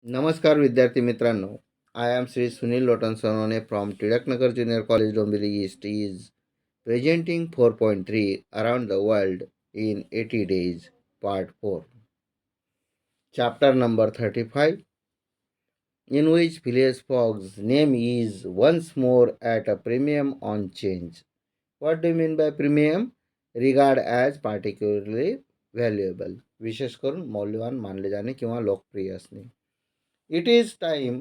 नमस्कार विद्यार्थी मित्रांनो. I am Shri Sunil Lotan Sonawane from Tilaknagar junior college Dombivli east is presenting 4.3 around the world in 80 days part 4, chapter number 35, in which Phileas Fogg's name is once more at a premium on change. What do you mean by premium? Regard as particularly valuable, विशेष करून मौल्यवान मानले जाणे किंवा लोकप्रिय असणे. It is time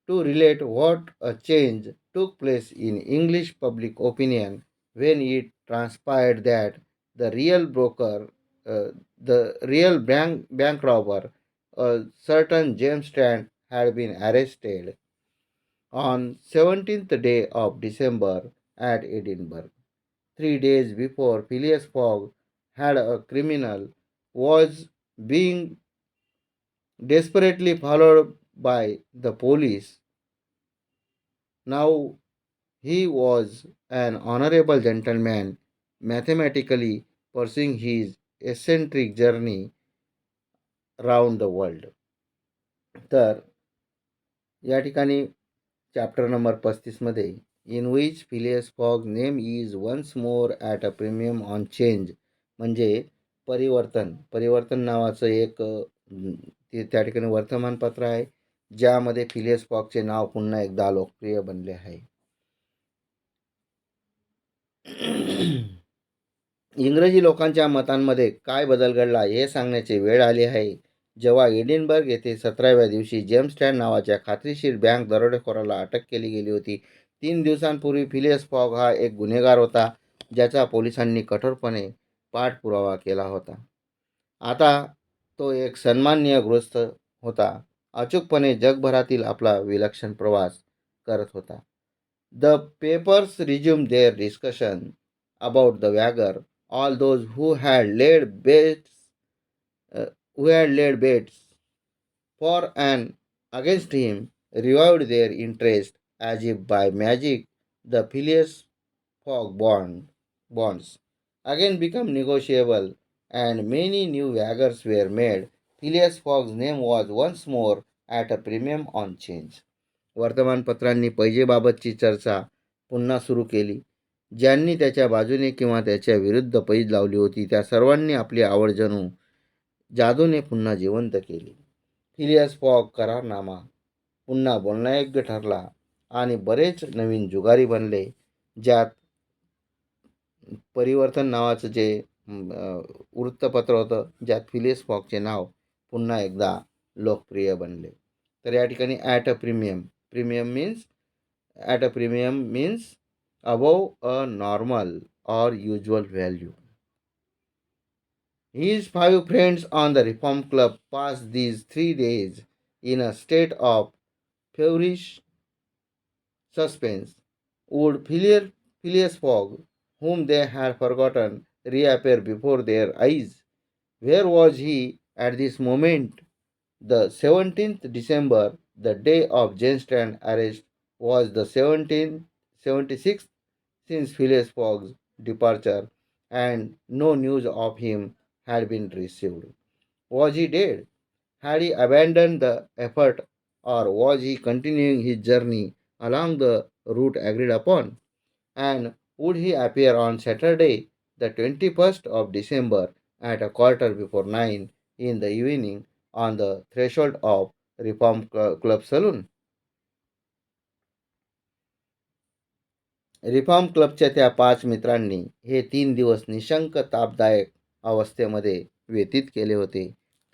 to relate what a change took place in English public opinion when it transpired that the real broker, the real bank robber, a certain James Strand, had been arrested on 17th day of December at Edinburgh. 3 days before Phileas Fogg had a criminal was being desperately followed by the police. Now he was an honorable gentleman, mathematically pursuing his eccentric journey round the world. तर या ठिकाणी chapter number 35मध्ये in which Phileas Fogg name is once more at a premium on change, म्हणजे परिवर्तन नावाचं एक त्या ठिकाणी वर्तमानपत्र आहे ज्यामध्ये फिलियस फॉगचे नाव पुन्हा एकदा लोकप्रिय बनले आहे. इंग्रजी लोकांच्या मतांमध्ये काय बदल घडला हे सांगण्याची वेळ आली आहे जेव्हा एडिनबर्ग येथे 17व्या दिवशी जेम्स स्टॅन नावाच्या खात्रीशीर बँक दरोडेखोराला अटक केली गेली होती. 3 दिवसांपूर्वी फिलियस फॉग हा एक गुन्हेगार होता ज्याचा पोलिसांनी कठोरपणे पाठपुरावा केला होता. आता तो एक सन्माननीय गृहस्थ होता, अचूकपणे जगभरातील आपला विलक्षण प्रवास करत होता. The papers resume their discussion about the Wagger. All those who had laid bets for and against him revived their interest as if by magic. The Phileas Fogg bonds again become negotiable, and many new Waggers were made. Phileas Fogg's name was once more at a premium on change. वर्तमानपत्रांनी पैजेबाबतची चर्चा पुन्हा सुरू केली. ज्यांनी त्याच्या बाजूने किंवा त्याच्या विरुद्ध पैज लावली होती त्या सर्वांनी आपली आवड जणू जादूने पुन्हा जिवंत केली. फिलियस फॉग करारनामा पुन्हा बोलण्यायोग्य ठरला आणि बरेच नवीन जुगारी बनले, ज्यात परिवर्तन नावाचं जे वृत्तपत्र होतं ज्यात फिलियस फॉगचे नाव पुन्हा एकदा लोकप्रिय बनले. तर या ठिकाणी at a premium means above a normal or usual value. His 5 friends on the Reform Club passed these 3 days in a state of feverish suspense. Would Phileas Fogg, whom they had forgotten, reappear before their eyes? Where was he at this moment? The 17th December, the day of Jane Strand arrest, was the 76th since Phileas Fogg's departure, and no news of him had been received. Was he dead? Had he abandoned the effort, or was he continuing his journey along the route agreed upon? And would he appear on Saturday, the 21st of December, at a quarter before 9 in the evening on the threshold of Reform Club Saloon? Reform क्लबच्या त्या 5 मित्रांनी हे 3 दिवस निशंक तापदायक अवस्थेमध्ये व्यतीत केले होते.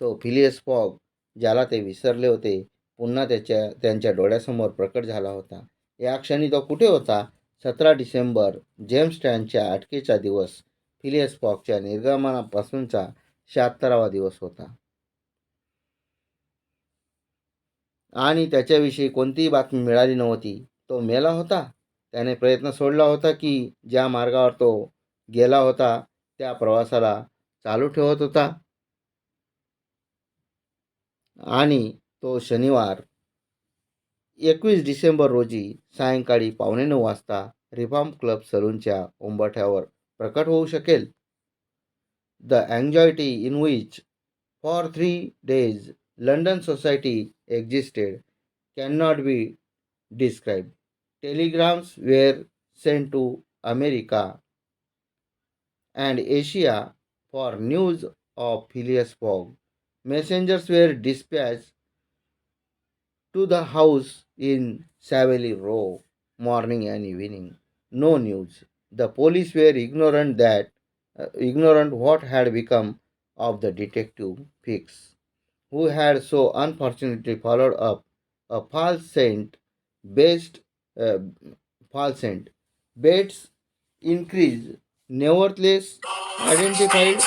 तो फिलियस फॉग, ज्याला ते विसरले होते, पुन्हा त्यांच्या डोळ्यासमोर प्रकट झाला होता. या क्षणी तो कुठे होता? 17 डिसेंबर, जेम्स स्टॅनच्या अटकेचा दिवस, फिलियस फॉगच्या निर्गमनापासूनचा 76वा दिवस होता. आणि त्याच्याविषयी कोणतीही बातमी मिळाली नव्हती. तो मेला होता. त्याने प्रयत्न सोडला होता की ज्या मार्गावर तो गेला होता त्या प्रवासाला चालू ठेवत होता. आणि तो शनिवार 21 डिसेंबर रोजी सायंकाळी 9:15 वाजता रिफॉर्म क्लब सलूनच्या उंबरठ्यावर प्रकट होऊ शकेल. The anxiety in which for 3 days London society existed cannot be described. Telegrams were sent to America and Asia for news of Phileas Fogg. Messengers were dispatched to the house in Savile Row morning and evening. No news. The police were ignorant what had become of the detective Fix, who had so unfortunately followed up a based uh, false scent. Bates increased, nevertheless identified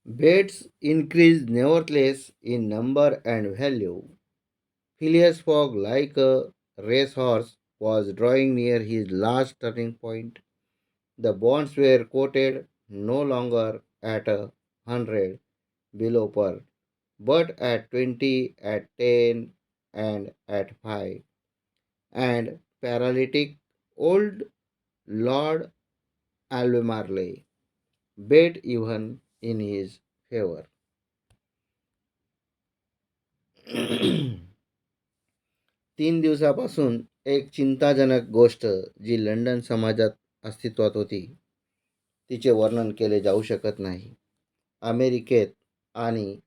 Bates increased nevertheless in number and value. Phileas Fogg, like a racehorse, was drawing near his last turning point. The bonds were quoted no longer at 100 below par, but at 20, at 10, and at 5. And paralytic old Lord Albemarle bet even in his favor. 3 दिवसापासून एक चिंताजनक गोष्ट जी London समाजात अस्तित्वात होती तिचे वर्णन केले जाऊ शकत नाही. अमेरिकेत आणि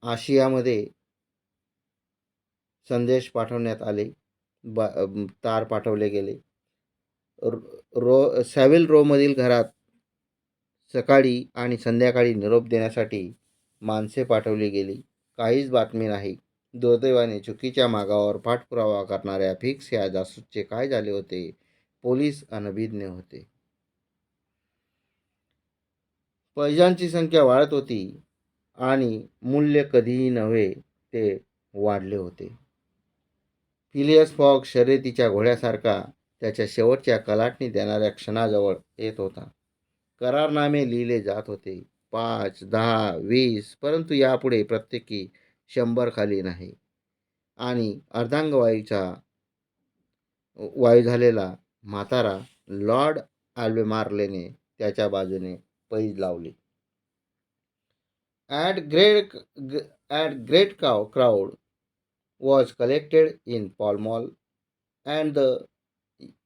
आशियामध्ये संदेश पाठवण्यात आले. तार पाठवले गेले. सॅव्हिल रोमधील घरात सकाळी आणि संध्याकाळी निरोप देण्यासाठी माणसे पाठवली गेली. काहीच बातमी नाही. दुर्दैवाने चुकीच्या मागावर पाठपुरावा करणाऱ्या फिक्स या जासूसचे काय झाले होते? पोलीस अनभिज्ञ होते. पैशांची संख्या वाढत होती आणि मूल्य कधीही नव्हे ते वाढले होते. फिलियस फॉग शर्यतीच्या घोड्यासारखा त्याच्या शेवटच्या कलाटणी देणाऱ्या क्षणाजवळ येत होता. करारनामे लिहिले जात होते. 5, 10, 20, परंतु यापुढे प्रत्येकी 100 खाली नाही. आणि वायू झालेला म्हातारा लॉर्ड आल्बेमार्लेने त्याच्या बाजूने पैज लावली. At great crowd was collected in Pall Mall and the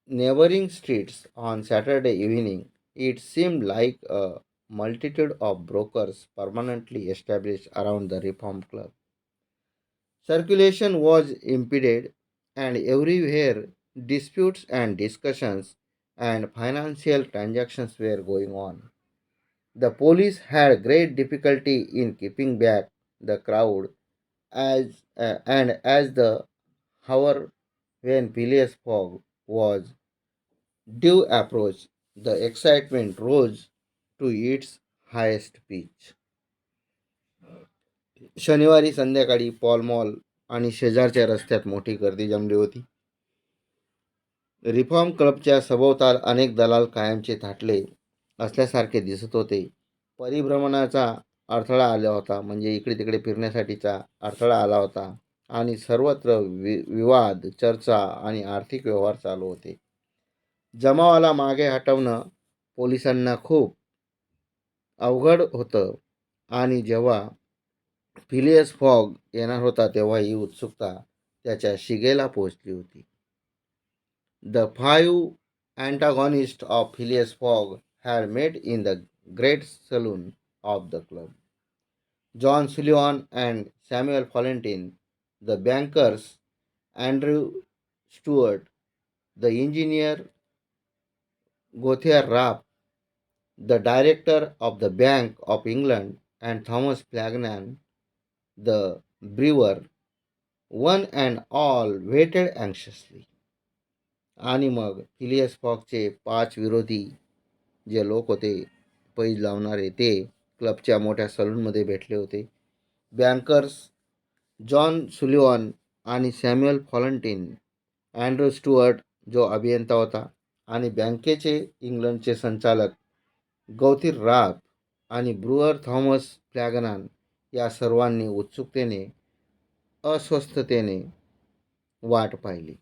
neighboring streets on Saturday evening. It seemed like a multitude of brokers permanently established around the Reform Club. Circulation was impeded, and everywhere disputes and discussions and financial transactions were going on. The police had great difficulty in keeping back the crowd as the hour when Phileas Fogg was due approached, the excitement rose to its highest pitch. शनिवारी संध्याकाळी Paul mall आणि शेजारच्या रस्त्यात मोठी गर्दी जमली होती. Reform क्लबच्या सभोवताल अनेक दलाल कायमचे थाटले असल्यासारखे दिसत होते. परिभ्रमणाचा अडथळा आला होता, म्हणजे इकडे तिकडे फिरण्यासाठीचा अडथळा आला होता आणि सर्वत्र विवाद, चर्चा आणि आर्थिक व्यवहार चालू होते. जमावाला मागे हटवणं पोलिसांना खूप अवघड होतं आणि जेव्हा फिलियस फॉग येणार होता तेव्हा ही उत्सुकता त्याच्या शिगेला पोहोचली होती. The 5 antagonists of Phileas Fogg had met in the great saloon of the club. John Sullivan and Samuel Fallentin, the bankers, Andrew Stewart, the engineer Gothier Rapp, the director of the Bank of England, and Thomas Flanagan, the brewer, one and all waited anxiously. आणि मग Phileas फॉगचे 5 विरोधी जे लोक होते पैज लावणारे ते क्लबच्या मोठ्या सलूनमध्ये भेटले होते. बँकर्स जॉन सुलिव्हन आणि सॅम्युअल फॉलंटिन, अँड्रू स्टुअर्ट जो अभियंता होता आणि बँकेचे इंग्लंडचे संचालक गौथीर राप आणि ब्रुअर थॉमस फ्लॅगनान या सर्वांनी उत्सुकतेने अस्वस्थतेने वाट पाहिली.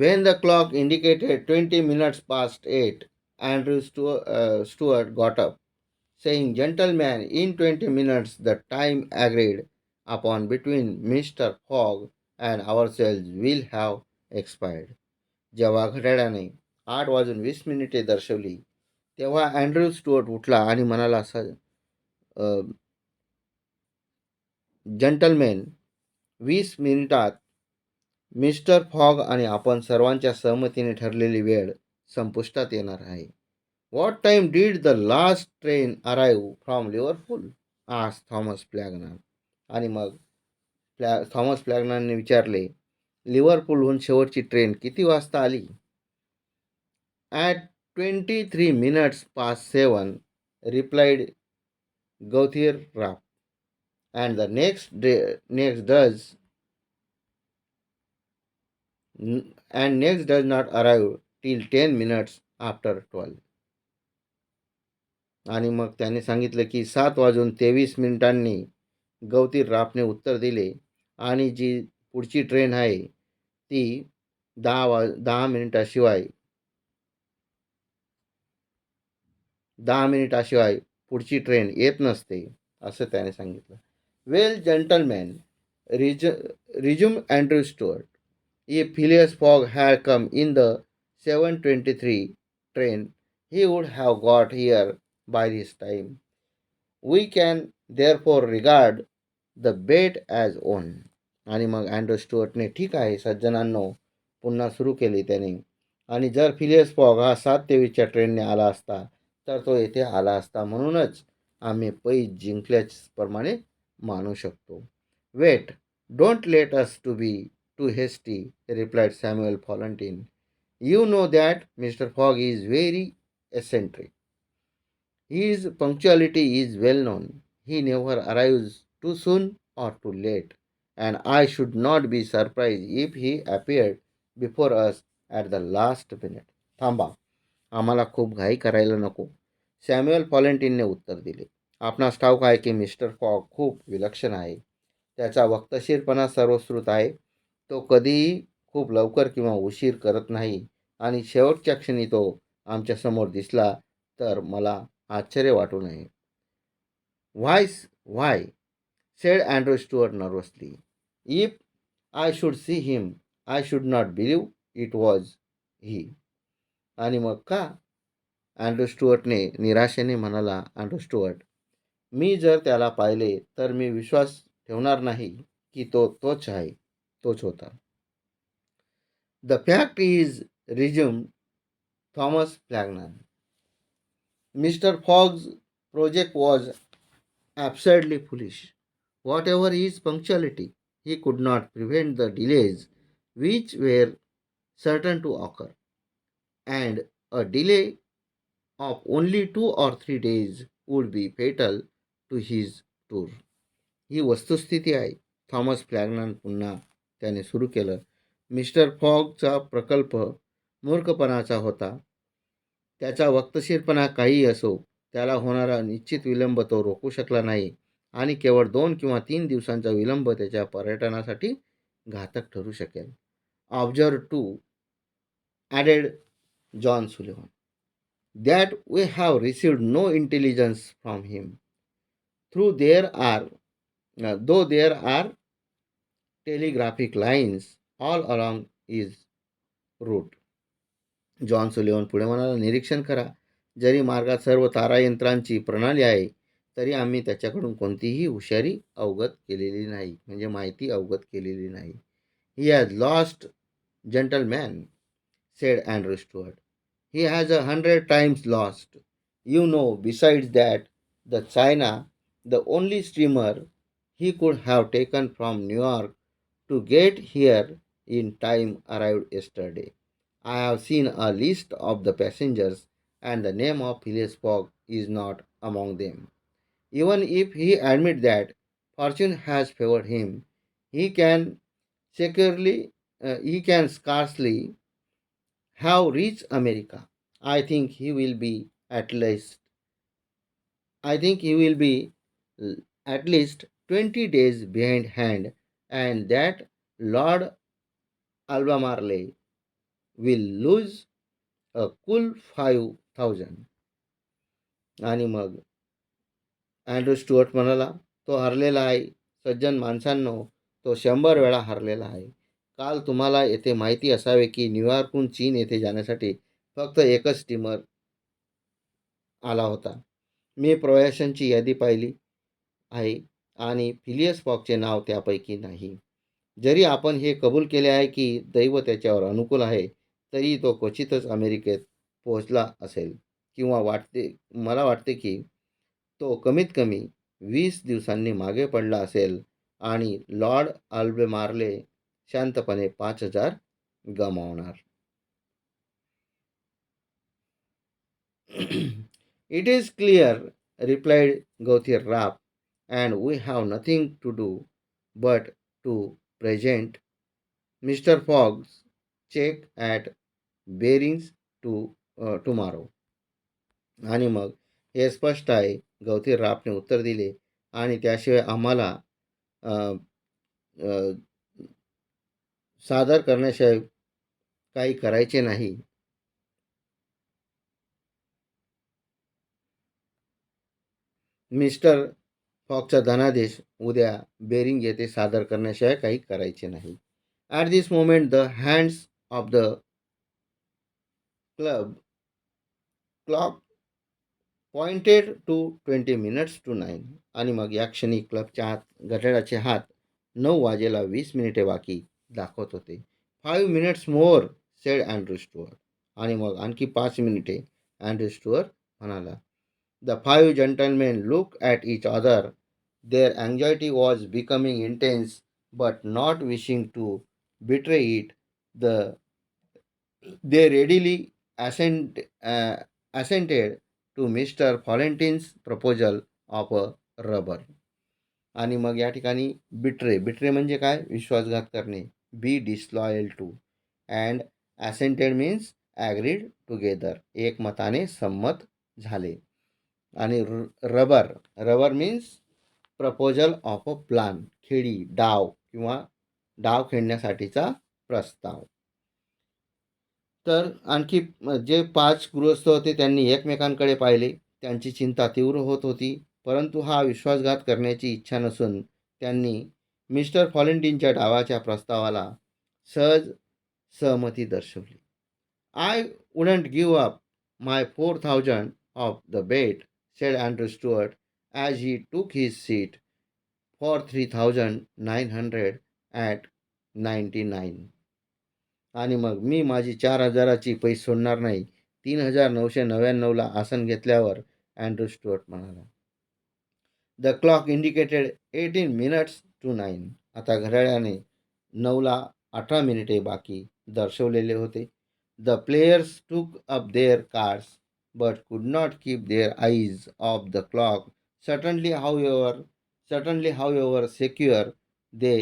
When the clock indicated 20 minutes past 8, Andrew Stewart got up, saying, "Gentlemen, in 20 minutes the time agreed upon between Mr. Fogg and ourselves will have expired." जेव्हा घड्याळाने 8:20 दर्शवली, तेव्हा अँड्र्यू स्टुअर्ट उठला आणि म्हणाला, "जंटलमेन, 20 मिनिटात मिस्टर फॉग आणि आपण सर्वांच्या सहमतीने ठरलेली वेळ संपुष्टात येणार आहे." "What time did the last train arrive from Liverpool?" आज थॉमस फ्लॅगनर. आणि मग थॉमस फ्लॅगनरने विचारले, "लिव्हरपूलहून शेवटची ट्रेन किती वाजता आली?" "At 23 minutes past 7, replied Gauthier Rapp, and the next does not arrive till 10 minutes after 12." आणि मग त्याने सांगितलं की 7:23 गौतीर रापने उत्तर दिले आणि जी पुढची ट्रेन आहे ती 10 मिनिटाशिवाय पुढची ट्रेन येत नसते, असं त्याने सांगितलं. "Well gentlemen," resume Andrew Stuart, "if Phileas Fogg had come in the 7:23 train, he would have got here by this time. We can therefore regard the bet as won." आणि मग अँड्र्यू स्टुअर्टने "ठीक आहे सज्जनांनो," पुन्हा सुरू केली त्याने, "आणि जर फिलियस फॉग हा 7:23च्या ट्रेनने आला असता तर तो येथे आला असता, म्हणूनच आम्ही पैज जिंकल्याप्रमाणे मानू शकतो." "Wait, don't let us to be too hasty," replied Samuel Fallentin. "You know that Mr. Fogg is very eccentric. His punctuality is well known. He never arrives too soon or too late, and I should not be surprised if he appeared before us at the last minute." "थांबा, आम्हाला खूप घाई करायला नको," Samuel फॉलेंटिनने उत्तर दिले. "आपणास ठाऊक आहे की मिस्टर फॉग खूप विलक्षण आहे. त्याचा वक्तशीरपणा सर्वश्रुत आहे. तो कधीही खूप लवकर किंवा उशीर करत नाही आणि शेवटच्या क्षणी तो आमच्यासमोर दिसला तर मला आश्चर्य वाटू नये." "Why?" said Andrew Stuart nervously. "If I should see him, I should not believe it was he." आणि मग का? अँड्र्यू स्टुअर्टने निराशेने म्हणाला. अँड्र्यू स्टुअर्ट, "मी जर त्याला पाहिले तर मी विश्वास ठेवणार नाही की तो तोच होता." "The fact is," resumed Thomas Flagnan, "Mr. Fogg's project was absurdly foolish. Whatever his punctuality, he could not prevent the delays which were certain to occur, and a delay of only 2 or 3 days would be fatal to his tour." "ही वस्तुस्थिती आहे," Thomas फ्लॅगनन पुन्हा त्याने सुरू केलं. "Mister फॉगचा प्रकल्प मूर्खपणाचा होता. त्याचा वक्तशीरपणा काहीही असो, त्याला होणारा निश्चित विलंब तो रोखू शकला नाही आणि केवळ 2 किंवा 3 दिवसांचा विलंब त्याच्या पर्यटनासाठी घातक ठरू शकेल." "Observe too," added John Sullivan, "that we have received no intelligence from him, though there are telegraphic lines all along his route." John Sullivan पुढे म्हणाला, "निरीक्षण करा, जरी मार्गात सर्व तारायंत्रांची प्रणाली आहे तरी आम्ही त्याच्याकडून कोणतीही हुशारी अवगत केलेली नाही, म्हणजे माहिती अवगत केलेली नाही." "He has lost, gentleman," said Andrew Stuart. "He has 100 times lost. You know, besides that, the China, the only steamer he could have taken from New York to get here in time, arrived yesterday. I have seen a list of the passengers, and the name of Phileas Fogg is not among them. Even if he admits that fortune has favored him, he can he can scarcely have reached America. I think he will be at least I think he will be at least 20 days behind hand, and that Lord Albemarle will lose a cool 5,000. आणि मग Andrew Stuart म्हणाला, तो हरलेला आहे. सज्जन माणसांनो, तो 100 वेळा हरलेला आहे. काल तुम्हाला येथे माहिती असावे की न्यूयॉर्कहून चीन येथे जाण्यासाठी फक्त एकच स्टीमर आला होता. मी प्रवाशांची यादी पाहिली आहे आणि फिलियस फॉकचे नाव त्यापैकी नाही. जरी आपण हे कबूल केले आहे की दैव त्याच्यावर अनुकूल आहे, तरी तो क्वचितच अमेरिकेत पोहोचला असेल, किंवा मला वाटते की तो कमीत कमी 20 दिवसांनी मागे पडला असेल आणि लॉर्ड अल्बेमार्ले शांतपणे 5,000 गमावणार. It is clear, replied Gauthir Rap, and we have nothing to do but to present Mr. Fogg's check at Bearings tomorrow. आणि मग हे स्पष्ट आहे, गौथीर रापने उत्तर दिले, आणि त्याशिवाय आम्हाला अ, अ, सादर करण्याशिवाय काही करायचे नाही. मिस्टर फॉकचा धनादेश उद्या बेरिंग येथे सादर करण्याशिवाय काही करायचे नाही. At this moment the hands of the clock pointed to 20 minutes to 9. आणि मग या क्षणी क्लबच्या घड्याळाचे हात 9 वाजेला 20 मिनिटे बाकी दाखवत होते. 5 minutes more, sed Andrew Stuart. आणि मग आणखी 5 मिनिटे, अँड्रू स्टुअर्ट म्हणाला. The 5 gentlemen looked at each other. Their anxiety was becoming intense, but not wishing to betray it, they readily assented to Mr. Valentin's proposal of a rubber. आणि मग या ठिकाणी betray म्हणजे काय? विश्वासघात करणे. Be disloyal to. And assented means agreed together. एकमताने संमत झाले. आणि rubber means proposal of a plan. खेळी, डाव किंवा डाव खेळण्यासाठीचा प्रस्ताव. तर आणखी जे 5 गृहस्थ होते त्यांनी एकमेकांकडे पाहिले. त्यांची चिंता तीव्र होत होती, परंतु हा विश्वासघात करण्याची इच्छा नसून त्यांनी मिस्टर फॉलेंटिनच्या डावाच्या प्रस्तावाला सहज सहमती दर्शवली. I wouldn't give up my 4,000 of the bet, said Andrew Stuart as he took his seat for 3,999. आणि मग मी माझी 4,000ची पैसे सोडणार नाही, 3,999ला आसन घेतल्यावर, अँड्रू स्टुअर्ट म्हणाला. The clock indicated 18 minutes to 9. आता घड्याळाने 9ला 18 मिनिटे बाकी दर्शवलेले होते. The players took up their cards but could not keep their eyes off the clock. Certainly, however secure they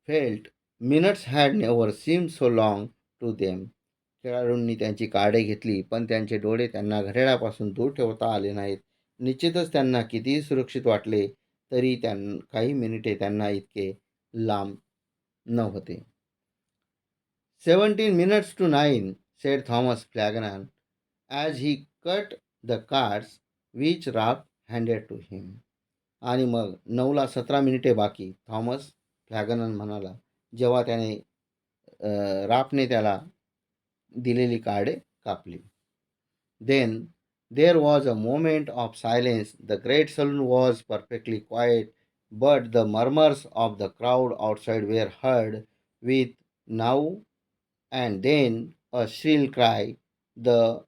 felt, minutes had never seemed so long to them. खेळाडूंनी त्यांची कार्डे घेतली, पण त्यांचे डोळे त्यांना घड्याळापासून दूर ठेवता आले नाहीत. निश्चितच त्यांना कितीही सुरक्षित वाटले तरी काही मिनिटे त्यांना इतके लांब नव्हते. 17 minutes to 9, said Thomas Flanagan as he cut the cards which Rapp handed to him. आणि मग 9ला 17 मिनिटे बाकी, थॉमस फ्लॅगनन म्हणाला, जेव्हा त्याने रापने त्याला दिलेली कार्डे कापली. Then there was a moment of silence. The great saloon was perfectly quiet, but the murmurs of the crowd outside were heard, with now and then a shrill cry. The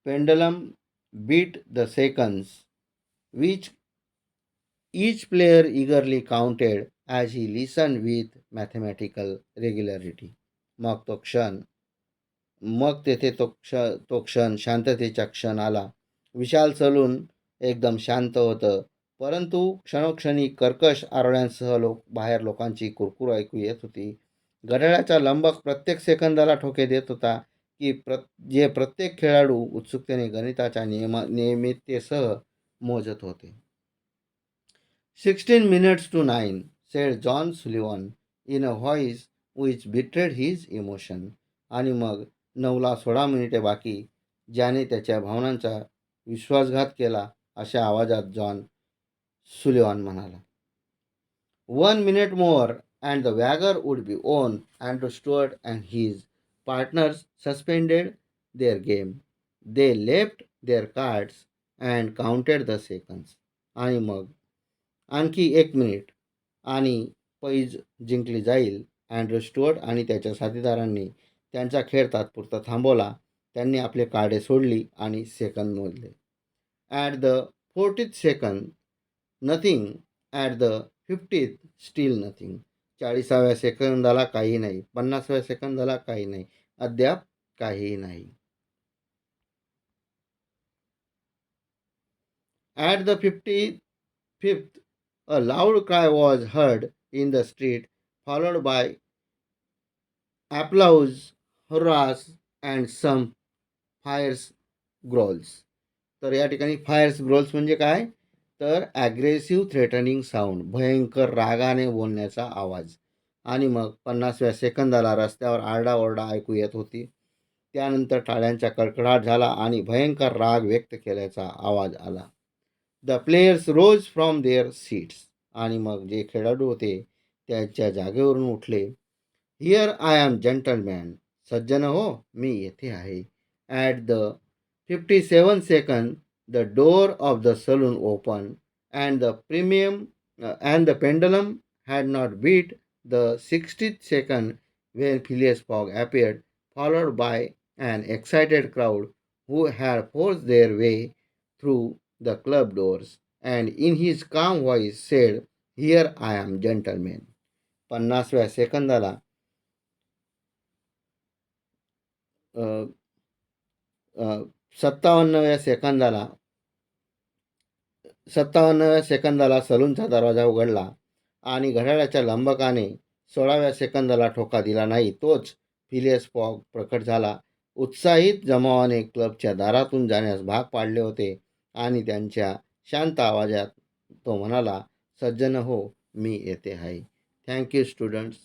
pendulum beat the seconds, which each player eagerly counted as he listened with mathematical regularity. मग तेथे तो क्षण शांततेचा क्षण आला. विशाल salon एकदम शांत होतं, परंतु क्षणोक्षणी कर्कश आरोळ्यांसह बाहेर लोकांची कुरकुर ऐकू येत होती. घड्याळाचा लंबक प्रत्येक सेकंदाला ठोके देत होता की जे प्रत्येक खेळाडू उत्सुकतेने गणिताच्या नियमिततेसह मोजत होते. 16 minutes to 9, said John Sullivan in a voice which betrayed his emotion. आणि मग 9ला 16 मिनिटे बाकी, ज्याने त्याच्या भावनांचा विश्वासघात केला, अशा आवाजात जॉन सुलिव्हान म्हणाला. 1 minute more and the Wagger would be on, and Stewart and his partners suspended their game. They left their cards and counted the seconds. आणि मग आणखी 1 मिनिट आणि पैज जिंकली जाईल. अँड्रू स्टुअर्ट आणि त्याच्या साथीदारांनी त्यांचा खेळ तात्पुरता थांबवला. त्यांनी आपले कार्डे सोडली आणि सेकंद मोजले. At the 40th second nothing, at the 50th still nothing. 40व्या सेकंदाला काही नाही, 50व्या सेकंदाला काही नाही, अद्याप काहीही नाही. At the 55th a loud cry was heard in the street, followed by applause, hurrahs and some fires growls. तर या ठिकाणी फायर्स ग्रोल्स म्हणजे काय? तर ॲग्रेसिव्ह थ्रेटनिंग साऊंड, भयंकर रागाने बोलण्याचा आवाज. आणि मग 50व्या सेकंदाला रस्त्यावर आरडाओरडा ऐकू येत होती. त्यानंतर टाळ्यांचा कडकडाट झाला आणि भयंकर राग व्यक्त केल्याचा आवाज आला. The players rose from their seats. आणि मग जे खेळाडू होते त्यांच्या जागेवरून उठले. Here I am gentlemen. सज्जन हो, मी येथे आहे. At the 57 second the door of the saloon opened, and the pendulum had not beat the 60th second when Phileas Fogg appeared, followed by an excited crowd who had forced their way through the club doors, and in his calm voice said, "Here I am, gentlemen." 50व्या सेकंदाला 57व्या सेकंदाला सलूनचा दरवाजा उघडला आणि घड्याळाच्या लंबकाने 16व्या सेकंदाला ठोका दिला नाही. तोच फिलियस फॉग प्रकट झाला. उत्साहित जमावाने क्लबच्या दारातून जाण्यास भाग पाडले होते आणि त्यांच्या शांत आवाजात तो म्हणाला, सज्जन हो, मी येथे आहे. Thank you students.